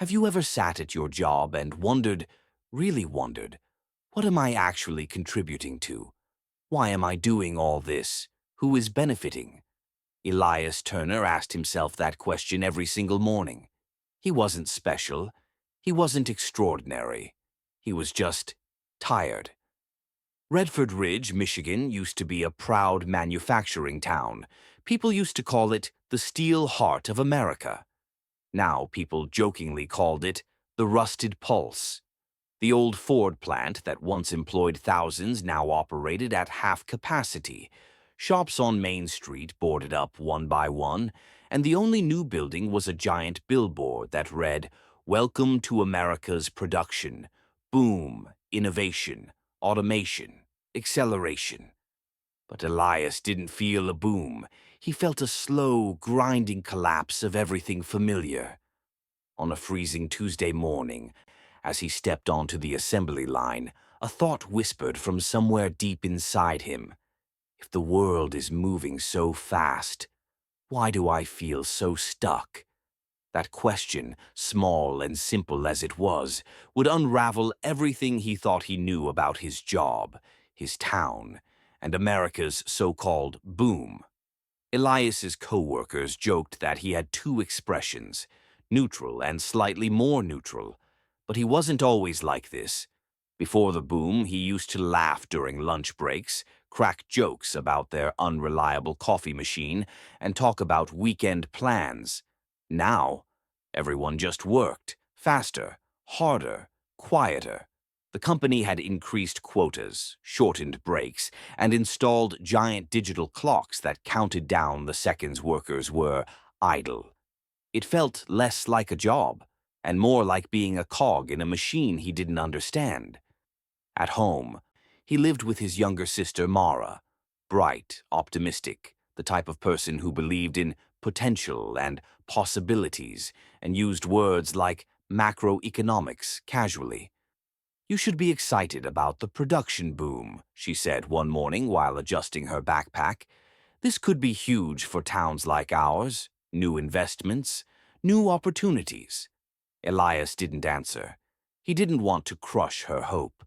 Have you ever sat at your job and wondered, really wondered, what am I actually contributing to? Why am I doing all this? Who is benefiting? Elias Turner asked himself that question every single morning. He wasn't special. He wasn't extraordinary. He was just tired. Redford Ridge, Michigan, used to be a proud manufacturing town. People used to call it the steel heart of America. Now people jokingly called it the rusted pulse. The old Ford plant that once employed thousands now operated at half capacity. Shops on Main Street boarded up one by one, and the only new building was a giant billboard that read, "Welcome to America's production. Boom, innovation, automation, acceleration." But Elias didn't feel a boom. He felt a slow, grinding collapse of everything familiar. On a freezing Tuesday morning, as he stepped onto the assembly line, a thought whispered from somewhere deep inside him. If the world is moving so fast, why do I feel so stuck? That question, small and simple as it was, would unravel everything he thought he knew about his job, his town, and America's so-called boom. Elias's co-workers joked that he had two expressions, neutral and slightly more neutral, but he wasn't always like this. Before the boom, he used to laugh during lunch breaks, crack jokes about their unreliable coffee machine, and talk about weekend plans. Now, everyone just worked, faster, harder, quieter. The company had increased quotas, shortened breaks, and installed giant digital clocks that counted down the seconds workers were idle. It felt less like a job, and more like being a cog in a machine he didn't understand. At home, he lived with his younger sister Mara, bright, optimistic, the type of person who believed in potential and possibilities and used words like macroeconomics casually. "You should be excited about the production boom," she said one morning while adjusting her backpack. "This could be huge for towns like ours, new investments, new opportunities." Elias didn't answer. He didn't want to crush her hope.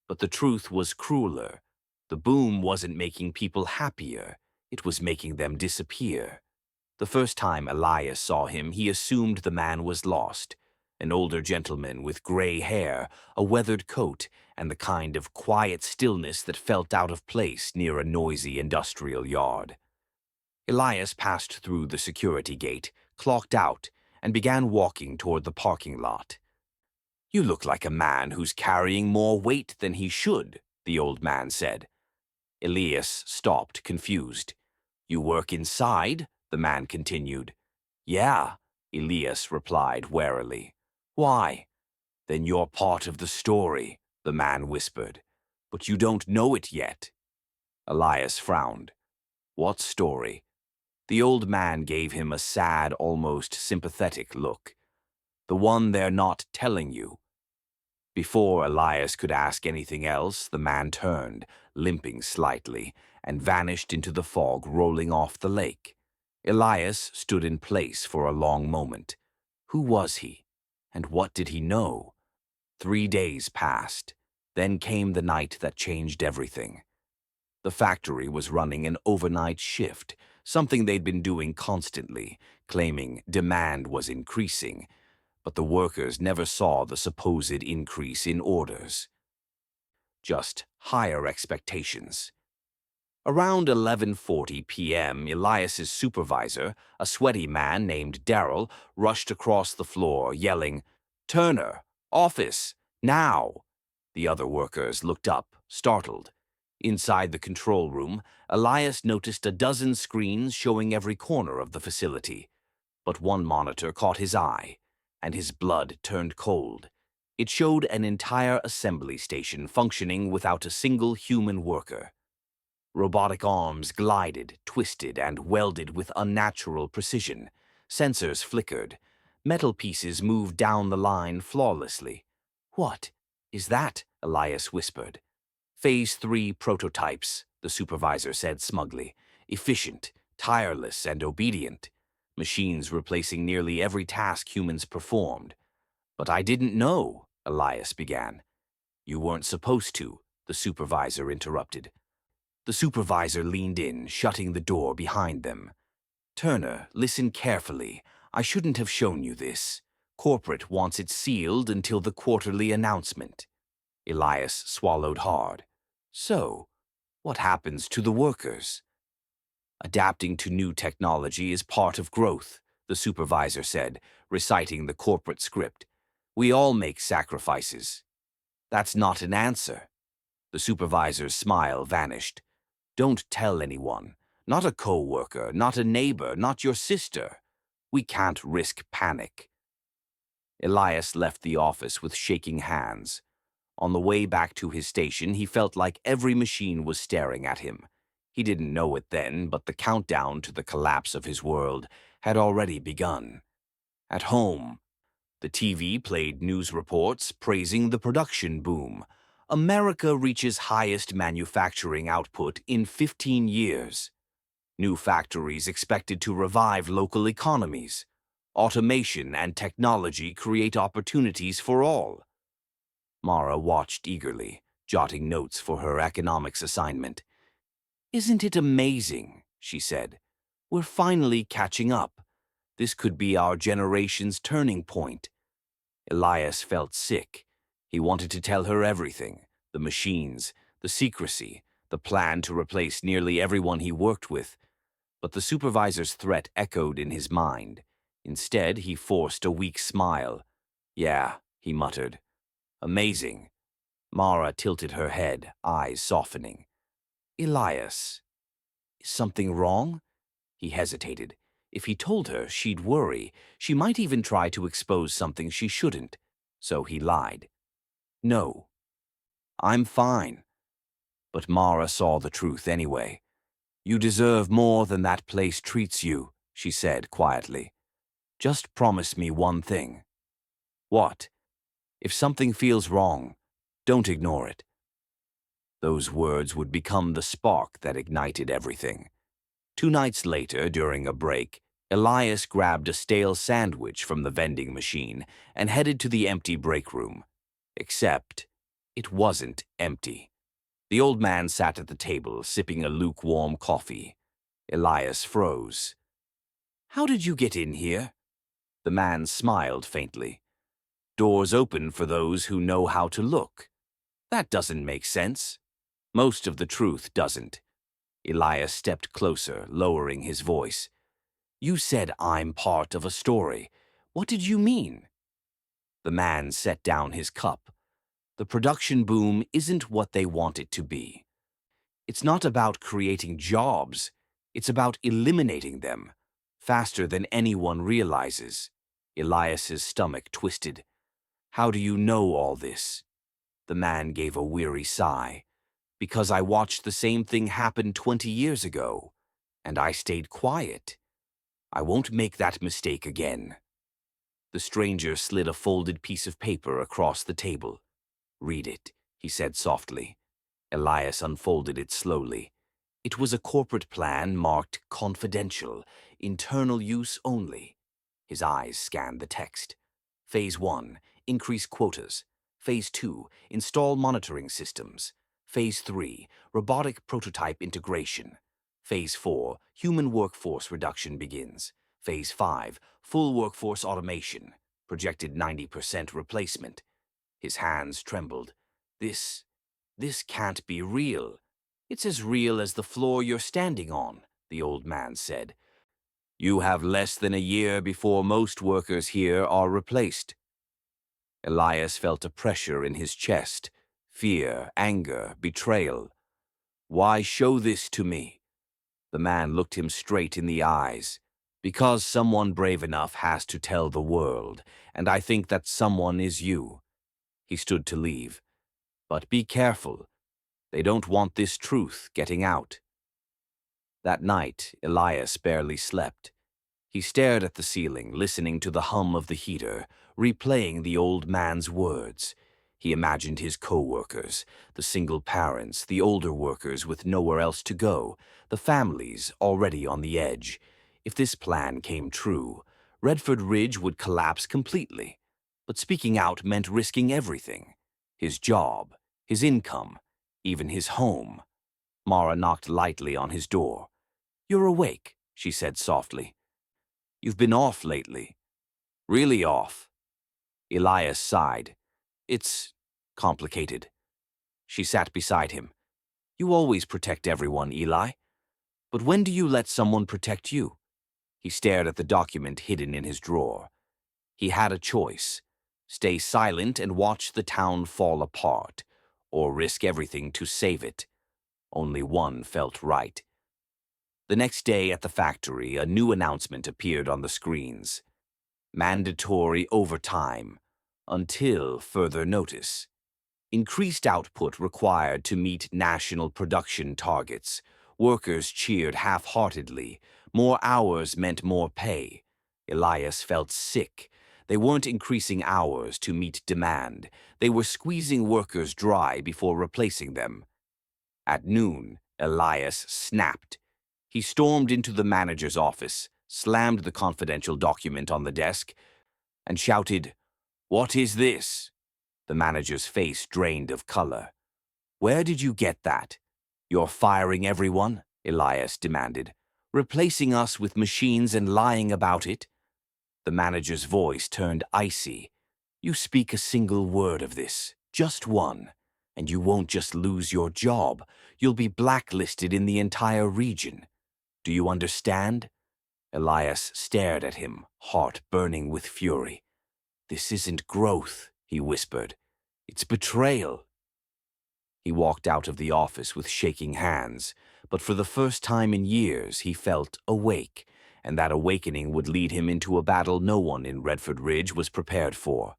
But the truth was crueler. The boom wasn't making people happier. It was making them disappear. The first time Elias saw him, he assumed the man was lost. An older gentleman with gray hair, a weathered coat, and the kind of quiet stillness that felt out of place near a noisy industrial yard. Elias passed through the security gate, clocked out, and began walking toward the parking lot. "You look like a man who's carrying more weight than he should," the old man said. Elias stopped, confused. "You work inside?" the man continued. "Yeah," Elias replied warily. "Why?" "Then you're part of the story," the man whispered. "But you don't know it yet." Elias frowned. "What story?" The old man gave him a sad, almost sympathetic look. "The one they're not telling you." Before Elias could ask anything else, the man turned, limping slightly, and vanished into the fog rolling off the lake. Elias stood in place for a long moment. Who was he? And what did he know? 3 days passed. Then came the night that changed everything. The factory was running an overnight shift, something they'd been doing constantly, claiming demand was increasing, but the workers never saw the supposed increase in orders. Just higher expectations. Around 11:40 p.m., Elias's supervisor, a sweaty man named Darrell, rushed across the floor, yelling, "Turner, office, now!" The other workers looked up, startled. Inside the control room, Elias noticed a dozen screens showing every corner of the facility. But one monitor caught his eye, and his blood turned cold. It showed an entire assembly station functioning without a single human worker. Robotic arms glided, twisted, and welded with unnatural precision. Sensors flickered. Metal pieces moved down the line flawlessly. "What is that?" Elias whispered. "Phase 3 prototypes," the supervisor said smugly. "Efficient, tireless, and obedient. Machines replacing nearly every task humans performed." But I didn't know, Elias began. You weren't supposed to, the supervisor interrupted. The supervisor leaned in, shutting the door behind them. Turner, listen carefully. I shouldn't have shown you this. Corporate wants it sealed until the quarterly announcement. Elias swallowed hard. So, what happens to the workers? Adapting to new technology is part of growth, the supervisor said, reciting the corporate script. We all make sacrifices. That's not an answer. The supervisor's smile vanished. Don't tell anyone. Not a co-worker, not a neighbor, not your sister. We can't risk panic. Elias left the office with shaking hands. On the way back to his station, he felt like every machine was staring at him. He didn't know it then, but the countdown to the collapse of his world had already begun. At home, the TV played news reports praising the production boom. America reaches highest manufacturing output in 15 years. New factories expected to revive local economies. Automation and technology create opportunities for all. Mara watched eagerly, jotting notes for her economics assignment. Isn't it amazing, she said. We're finally catching up. This could be our generation's turning point. Elias felt sick. He wanted to tell her everything, the machines, the secrecy, the plan to replace nearly everyone he worked with. But the supervisor's threat echoed in his mind. Instead, he forced a weak smile. Yeah, he muttered. Amazing. Mara tilted her head, eyes softening. Elias. Is something wrong? He hesitated. If he told her, she'd worry. She might even try to expose something she shouldn't. So he lied. No. I'm fine. But Mara saw the truth anyway. You deserve more than that place treats you, she said quietly. Just promise me one thing. What? If something feels wrong, don't ignore it. Those words would become the spark that ignited everything. 2 nights later, during a break, Elias grabbed a stale sandwich from the vending machine and headed to the empty break room. Except, it wasn't empty. The old man sat at the table, sipping a lukewarm coffee. Elias froze. How did you get in here? The man smiled faintly. Doors open for those who know how to look. That doesn't make sense. Most of the truth doesn't. Elias stepped closer, lowering his voice. You said I'm part of a story. What did you mean? The man set down his cup. The production boom isn't what they want it to be. It's not about creating jobs. It's about eliminating them, faster than anyone realizes. Elias's stomach twisted. How do you know all this? The man gave a weary sigh. Because I watched the same thing happen 20 years ago, and I stayed quiet. I won't make that mistake again. The stranger slid a folded piece of paper across the table. Read it, he said softly. Elias unfolded it slowly. It was a corporate plan marked confidential, internal use only. His eyes scanned the text. Phase 1, increase quotas. Phase 2, install monitoring systems. Phase 3, robotic prototype integration. Phase 4, human workforce reduction begins. Phase 5, full workforce automation. Projected 90% replacement. His hands trembled. This can't be real. It's as real as the floor you're standing on, the old man said. You have less than a year before most workers here are replaced. Elias felt a pressure in his chest. Fear, anger, betrayal. Why show this to me? The man looked him straight in the eyes. Because someone brave enough has to tell the world, and I think that someone is you. He stood to leave. But be careful. They don't want this truth getting out. That night, Elias barely slept. He stared at the ceiling, listening to the hum of the heater, replaying the old man's words. He imagined his co-workers, the single parents, the older workers with nowhere else to go, the families already on the edge. If this plan came true, Redford Ridge would collapse completely. But speaking out meant risking everything. His job, his income, even his home. Mara knocked lightly on his door. "You're awake," she said softly. "You've been off lately. Really off." Elias sighed. "It's complicated." She sat beside him. "You always protect everyone, Eli. But when do you let someone protect you?" He stared at the document hidden in his drawer. He had a choice: stay silent and watch the town fall apart, or risk everything to save it. Only one felt right. The next day at the factory, a new announcement appeared on the screens. Mandatory overtime, until further notice. Increased output required to meet national production targets. Workers cheered half-heartedly. More hours meant more pay. Elias felt sick. They weren't increasing hours to meet demand. They were squeezing workers dry before replacing them. At noon, Elias snapped. He stormed into the manager's office, slammed the confidential document on the desk, and shouted, "What is this?" The manager's face drained of color. "Where did you get that?" "You're firing everyone?" Elias demanded. "Replacing us with machines and lying about it?" The manager's voice turned icy. "You speak a single word of this, just one, and you won't just lose your job, you'll be blacklisted in the entire region. Do you understand?" Elias stared at him, heart burning with fury. "This isn't growth," he whispered. "It's betrayal." He walked out of the office with shaking hands, but for the first time in years he felt awake, and that awakening would lead him into a battle no one in Redford Ridge was prepared for.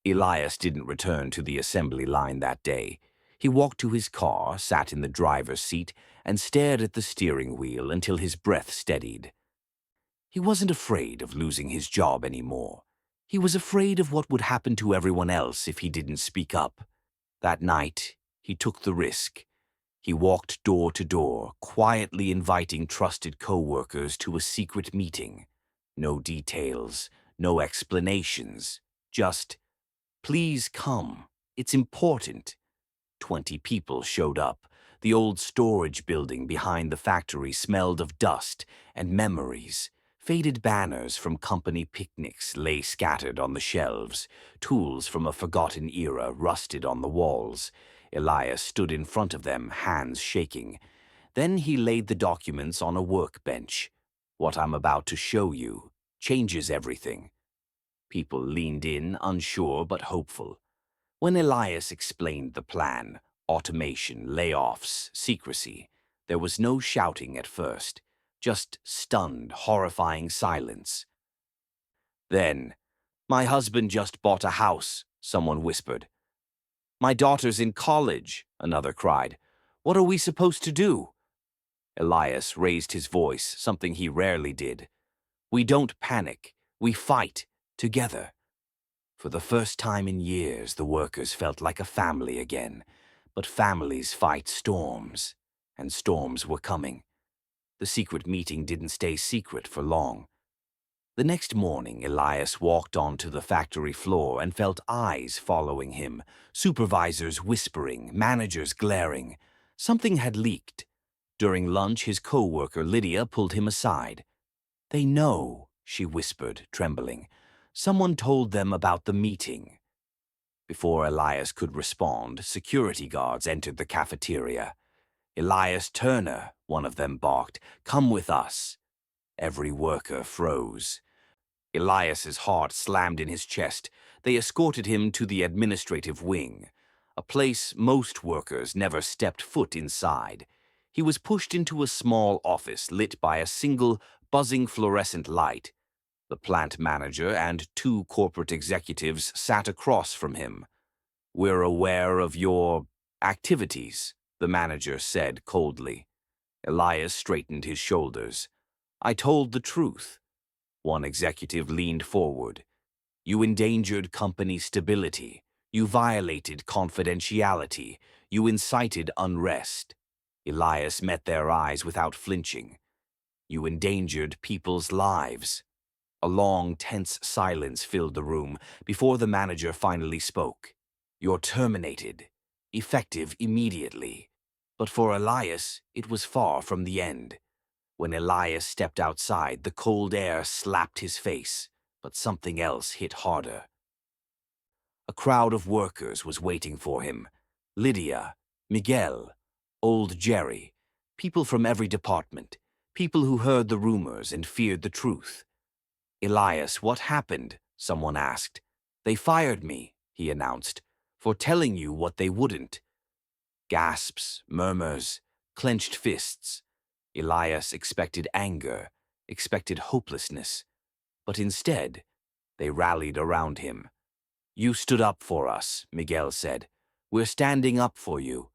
Elias didn't return to the assembly line that day. He walked to his car, sat in the driver's seat, and stared at the steering wheel until his breath steadied. He wasn't afraid of losing his job anymore. He was afraid of what would happen to everyone else if he didn't speak up. That night, he took the risk. He walked door to door, quietly inviting trusted co-workers to a secret meeting. No details, no explanations, just, "Please come. It's important." 20 people showed up. The old storage building behind the factory smelled of dust and memories. Faded banners from company picnics lay scattered on the shelves. Tools from a forgotten era rusted on the walls. Elias stood in front of them, hands shaking. Then he laid the documents on a workbench. "What I'm about to show you changes everything." People leaned in, unsure but hopeful. When Elias explained the plan, automation, layoffs, secrecy, there was no shouting at first, just stunned, horrifying silence. Then, "My husband just bought a house," someone whispered. "My daughter's in college," another cried. "What are we supposed to do?" Elias raised his voice, something he rarely did. "We don't panic. We fight, together." For the first time in years, the workers felt like a family again. But families fight storms, and storms were coming. The secret meeting didn't stay secret for long. The next morning, Elias walked onto the factory floor and felt eyes following him, supervisors whispering, managers glaring. Something had leaked. During lunch, his co-worker Lydia pulled him aside. "They know," she whispered, trembling. "Someone told them about the meeting." Before Elias could respond, security guards entered the cafeteria. "Elias Turner," one of them barked. "Come with us." Every worker froze. Elias's heart slammed in his chest. They escorted him to the administrative wing, a place most workers never stepped foot inside. He was pushed into a small office lit by a single, buzzing fluorescent light. The plant manager and 2 corporate executives sat across from him. "We're aware of your activities," the manager said coldly. Elias straightened his shoulders. "I told the truth." One executive leaned forward. "You endangered company stability. You violated confidentiality. You incited unrest." Elias met their eyes without flinching. "You endangered people's lives." A long, tense silence filled the room before the manager finally spoke. "You're terminated. Effective immediately." But for Elias, it was far from the end. When Elias stepped outside, the cold air slapped his face, but something else hit harder. A crowd of workers was waiting for him. Lydia, Miguel, old Jerry, people from every department, people who heard the rumors and feared the truth. "Elias, what happened?" someone asked. "They fired me," he announced, "for telling you what they wouldn't." Gasps, murmurs, clenched fists. Elias expected anger, expected hopelessness, but instead, they rallied around him. "You stood up for us," Miguel said. "We're standing up for you.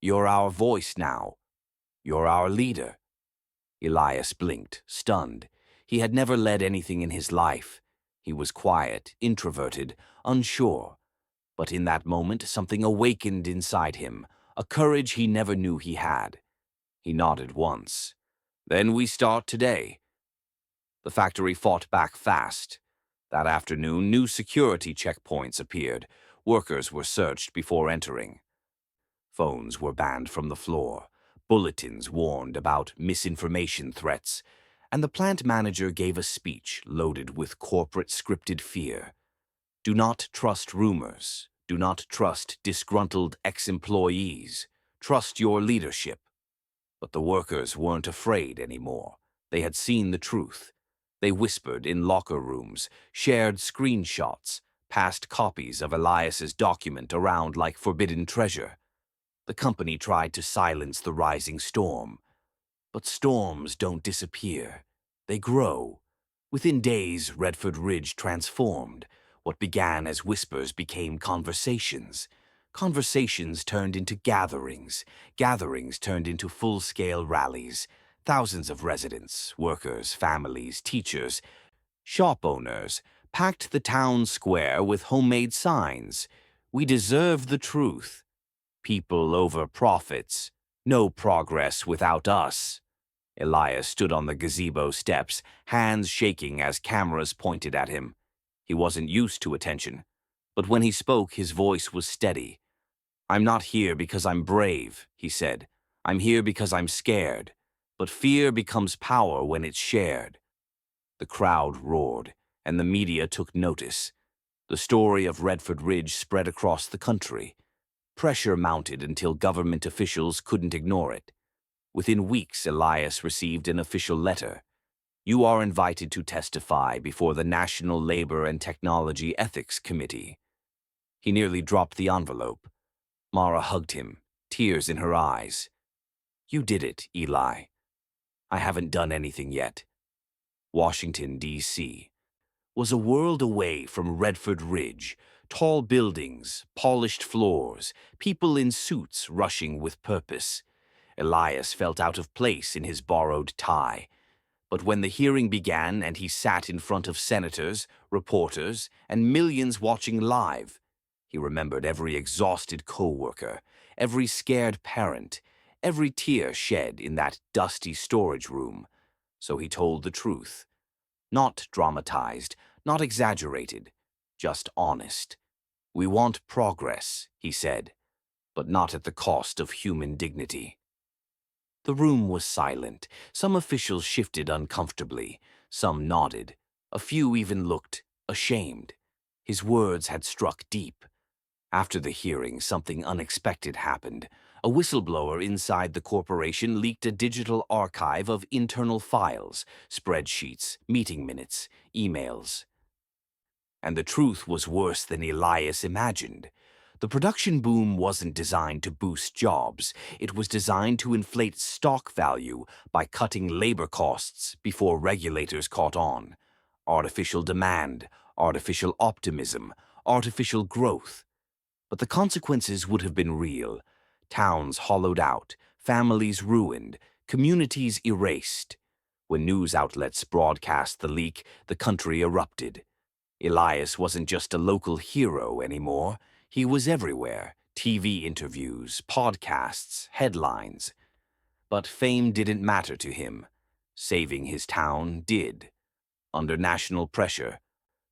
You're our voice now. You're our leader." Elias blinked, stunned. He had never led anything in his life. He was quiet, introverted, unsure. But in that moment, something awakened inside him, a courage he never knew he had. He nodded once. "Then we start today." The factory fought back fast. That afternoon, new security checkpoints appeared. Workers were searched before entering. Phones were banned from the floor. Bulletins warned about misinformation threats. And the plant manager gave a speech loaded with corporate scripted fear. "Do not trust rumors. Do not trust disgruntled ex-employees. Trust your leadership." But the workers weren't afraid anymore. They had seen the truth. They whispered in locker rooms, shared screenshots, passed copies of Elias's document around like forbidden treasure. The company tried to silence the rising storm. But storms don't disappear. They grow. Within days, Redford Ridge transformed. What began as whispers became conversations. Conversations turned into gatherings. Gatherings turned into full-scale rallies. Thousands of residents, workers, families, teachers, shop owners packed the town square with homemade signs. "We deserve the truth. People over profits. No progress without us." Elias stood on the gazebo steps, hands shaking as cameras pointed at him. He wasn't used to attention, but when he spoke, his voice was steady. "I'm not here because I'm brave," he said. "I'm here because I'm scared. But fear becomes power when it's shared." The crowd roared, and the media took notice. The story of Redford Ridge spread across the country. Pressure mounted until government officials couldn't ignore it. Within weeks, Elias received an official letter. "You are invited to testify before the National Labor and Technology Ethics Committee." He nearly dropped the envelope. Mara hugged him, tears in her eyes. "You did it, Eli. I haven't done anything yet." Washington, D.C. was a world away from Redford Ridge. Tall buildings, polished floors, people in suits rushing with purpose. Elias felt out of place in his borrowed tie. But when the hearing began and he sat in front of senators, reporters, and millions watching live, he remembered every exhausted co-worker, every scared parent, every tear shed in that dusty storage room. So he told the truth. Not dramatized, not exaggerated, just honest. "We want progress," he said, "but not at the cost of human dignity." The room was silent. Some officials shifted uncomfortably. Some nodded. A few even looked ashamed. His words had struck deep. After the hearing, something unexpected happened. A whistleblower inside the corporation leaked a digital archive of internal files, spreadsheets, meeting minutes, emails. And the truth was worse than Elias imagined. The production boom wasn't designed to boost jobs. It was designed to inflate stock value by cutting labor costs before regulators caught on. Artificial demand, artificial optimism, artificial growth. But the consequences would have been real. Towns hollowed out, families ruined, communities erased. When news outlets broadcast the leak, the country erupted. Elias wasn't just a local hero anymore. He was everywhere. TV interviews, podcasts, headlines. But fame didn't matter to him. Saving his town did. under national pressure.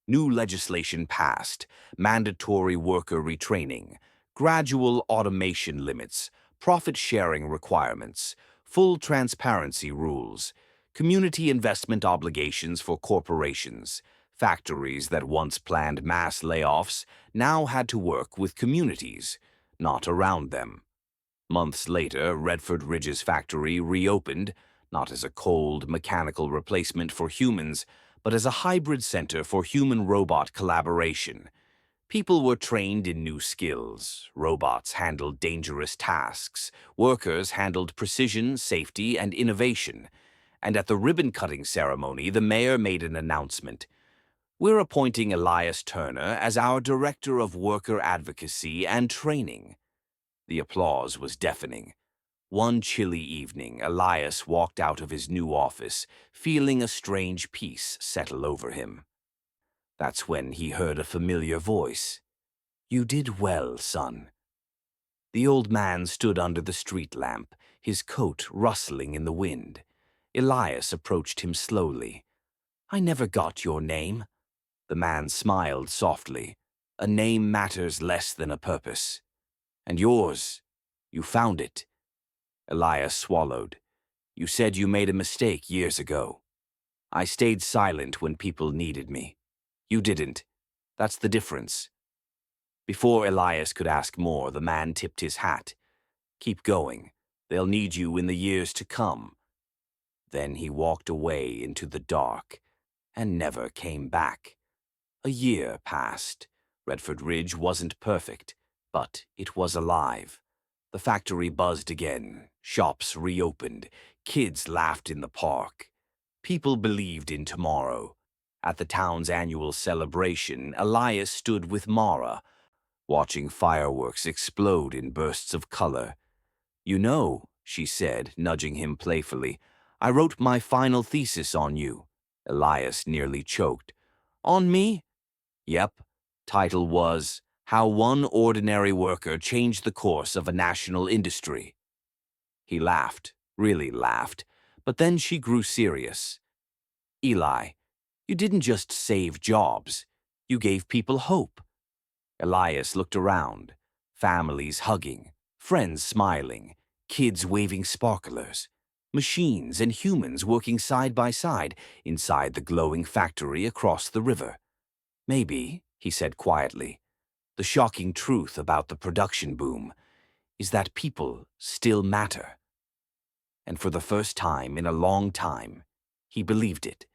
New legislation passed, mandatory worker retraining, gradual automation limits, profit-sharing requirements, full transparency rules, community investment obligations for corporations. Factories that once planned mass layoffs now had to work with communities, not around them. Months later, Redford Ridge's factory reopened, not as a cold, mechanical replacement for humans, but as a hybrid center for human-robot collaboration. People were trained in new skills. Robots handled dangerous tasks. Workers handled precision, safety, and innovation. And at the ribbon-cutting ceremony, the mayor made an announcement. "We're appointing Elias Turner as our Director of Worker Advocacy and Training." The applause was deafening. One chilly evening, Elias walked out of his new office, feeling a strange peace settle over him. That's when he heard a familiar voice. "You did well, son." The old man stood under the street lamp, his coat rustling in the wind. Elias approached him slowly. "I never got your name." The man smiled softly. "A name matters less than a purpose." "And yours? You found it." Elias swallowed. "You said you made a mistake years ago. I stayed silent when people needed me. You didn't. That's the difference." Before Elias could ask more, the man tipped his hat. "Keep going. They'll need you in the years to come." Then he walked away into the dark and never came back. A year passed. Redford Ridge wasn't perfect, but it was alive. The factory buzzed again. Shops reopened. Kids laughed in the park. People believed in tomorrow. At the town's annual celebration, Elias stood with Mara, watching fireworks explode in bursts of color. "You know," she said, nudging him playfully, "I wrote my final thesis on you." Elias nearly choked. "On me?" "Yep." Title was, "How One Ordinary Worker Changed the Course of a National Industry." He laughed, really laughed, but then she grew serious. "Eli, you didn't just save jobs. You gave people hope." Elias looked around. Families hugging, friends smiling, kids waving sparklers, machines and humans working side by side inside the glowing factory across the river. "Maybe," he said quietly, "the shocking truth about the production boom is that people still matter." And for the first time in a long time, he believed it.